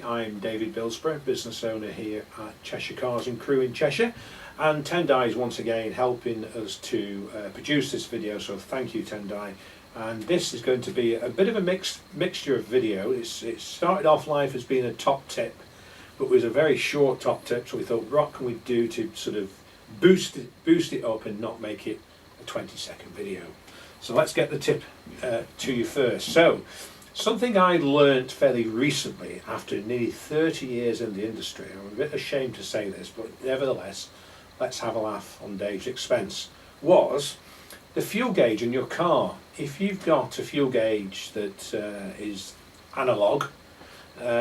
I'm David Bilsborough, business owner here at Cheshire Cars in Crewe in Cheshire, and Tendai is once again helping us to produce this video, so thank you Tendai. And this is going to be a bit of a mixture of video. It started off life as being a top tip, but was a very short top tip, so we thought what can we do to sort of boost it up and not make it a 20-second video. So let's get the tip to you first. So something I learnt fairly recently after nearly 30 years in the industry, I'm a bit ashamed to say this, but nevertheless, let's have a laugh on Dave's expense, was the fuel gauge in your car. If you've got a fuel gauge that is analog,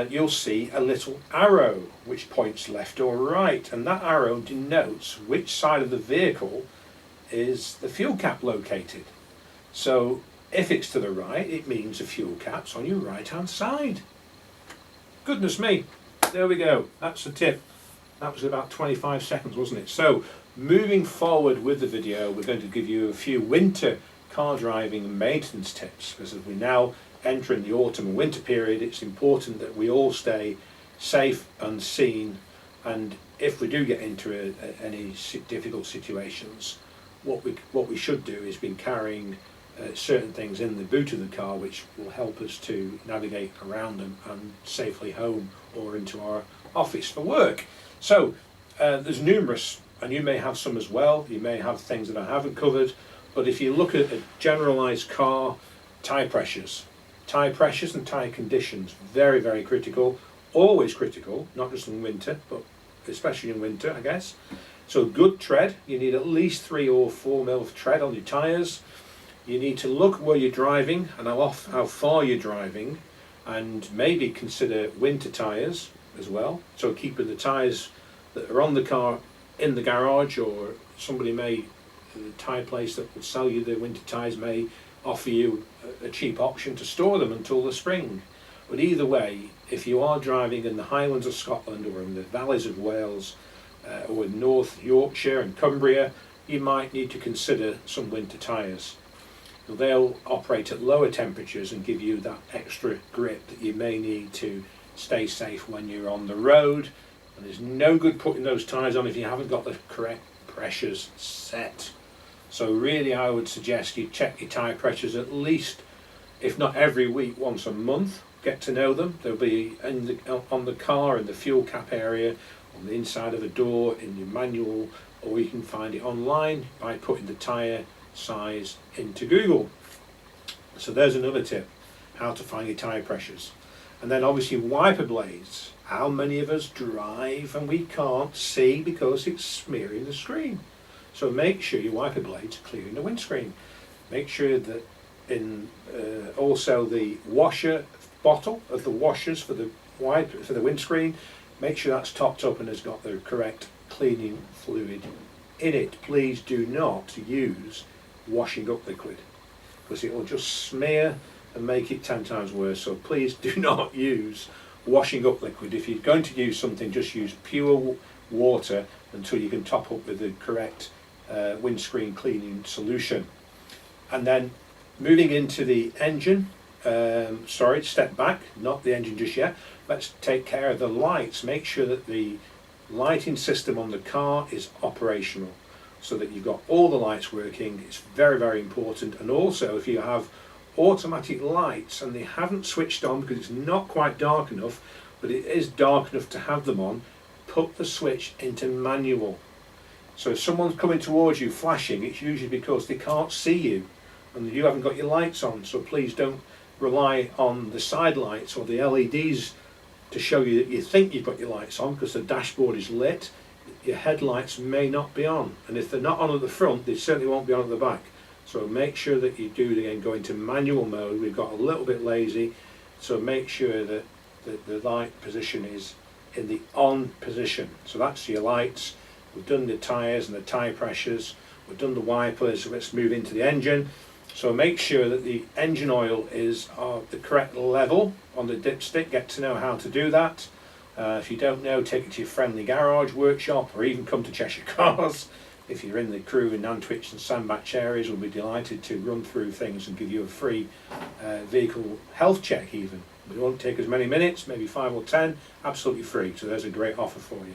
you'll see a little arrow which points left or right, and that arrow denotes which side of the vehicle is the fuel cap located. So if it's to the right, it means the fuel cap's on your right hand side. Goodness me, there we go, that's the tip. That was about 25 seconds, wasn't it? So moving forward with the video, we're going to give you a few winter car driving and maintenance tips, because as we now enter in the autumn and winter period, it's important that we all stay safe, unseen, and if we do get into any difficult situations, what we should do is be carrying certain things in the boot of the car which will help us to navigate around them and safely home or into our office for work. So there's numerous, and you may have some as well, you may have things that I haven't covered, but if you look at a generalised car, tyre pressures and tyre conditions, very, very critical, always critical, not just in winter, but especially in winter, I guess. So good tread, you need at least 3 or 4 mil of tread on your tyres. You need to look where you're driving and how far you're driving, and maybe consider winter tyres as well. So keeping the tyres that are on the car in the garage, or somebody may, the tyre place that will sell you the winter tyres may offer you a cheap option to store them until the spring. But either way, if you are driving in the Highlands of Scotland or in the valleys of Wales or in North Yorkshire and Cumbria, you might need to consider some winter tyres. They'll operate at lower temperatures and give you that extra grip that you may need to stay safe when you're on the road. And there's no good putting those tyres on if you haven't got the correct pressures set. So really I would suggest you check your tyre pressures at least, if not every week, once a month. Get to know them. They'll be on the car, in the fuel cap area, on the inside of a door, in your manual, or you can find it online by putting the tyre size into Google. So there's another tip, how to find your tyre pressures. And then obviously wiper blades. How many of us drive and we can't see because it's smearing the screen? So make sure your wiper blades are clearing the windscreen. Make sure that in also the washer bottle of the washers for the windscreen, make sure that's topped up and has got the correct cleaning fluid in it. Please do not use washing up liquid, because it will just smear and make it 10 times worse. So please do not use washing up liquid. If you're going to use something, just use pure water until you can top up with the correct windscreen cleaning solution. And then moving into the engine, step back, not the engine just yet. Let's take care of the lights. Make sure that the lighting system on the car is operational, so that you've got all the lights working. It's very, very important. And also if you have automatic lights and they haven't switched on because it's not quite dark enough, but it is dark enough to have them on, put the switch into manual. So if someone's coming towards you flashing, it's usually because they can't see you and you haven't got your lights on. So please don't rely on the side lights or the LEDs to show you that you think you've got your lights on, because the dashboard is lit. Your headlights may not be on, and if they're not on at the front, they certainly won't be on at the back. So make sure that you do, again, go into manual mode. We've got a little bit lazy, so make sure that the light position is in the on position. So that's your lights. We've done the tyres and the tyre pressures, we've done the wipers, so let's move into the engine. So make sure that the engine oil is the correct level on the dipstick. Get to know how to do that. If you don't know, take it to your friendly garage, workshop, or even come to Cheshire Cars. If you're in the Crewe and Nantwich and Sandbach areas, we'll be delighted to run through things and give you a free vehicle health check even. It won't take as many minutes, maybe 5 or 10, absolutely free. So there's a great offer for you.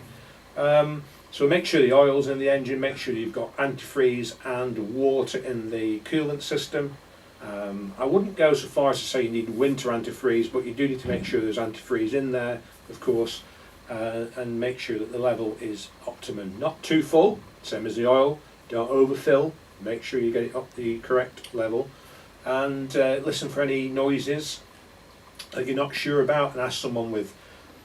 So make sure the oil's in the engine, make sure you've got antifreeze and water in the coolant system. I wouldn't go so far as to say you need winter antifreeze, but you do need to make sure there's antifreeze in there, of course, and make sure that the level is optimum. Not too full, same as the oil, don't overfill, make sure you get it up the correct level, and listen for any noises that you're not sure about, and ask someone with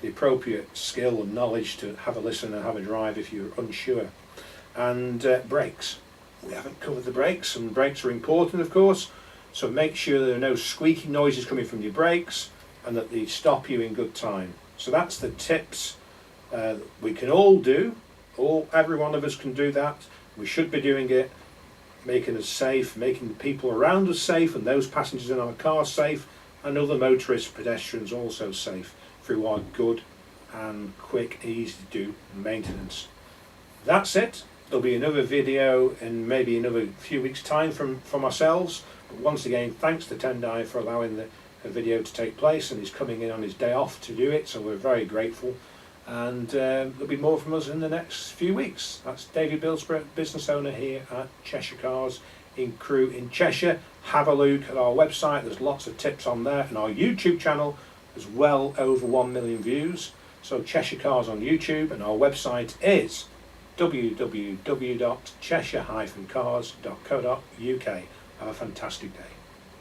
the appropriate skill and knowledge to have a listen and have a drive if you're unsure. And brakes. We haven't covered the brakes, and brakes are important, of course, so make sure there are no squeaky noises coming from your brakes and that they stop you in good time. So that's the tips we can all do. Every one of us can do that. We should be doing it, making us safe, making the people around us safe, and those passengers in our car safe, and other motorists, pedestrians also safe, through our good and quick, easy to do maintenance. That's it. There'll be another video in maybe another few weeks' time from ourselves. But once again, thanks to Tendai for allowing the video to take place, and he's coming in on his day off to do it, so we're very grateful. And there'll be more from us in the next few weeks. That's David Bilsborough, business owner here at Cheshire Cars in Crewe in Cheshire. Have a look at our website, there's lots of tips on there, and our YouTube channel has well over 1 million views. So Cheshire Cars on YouTube, and our website is www.cheshire-cars.co.uk. Have a fantastic day.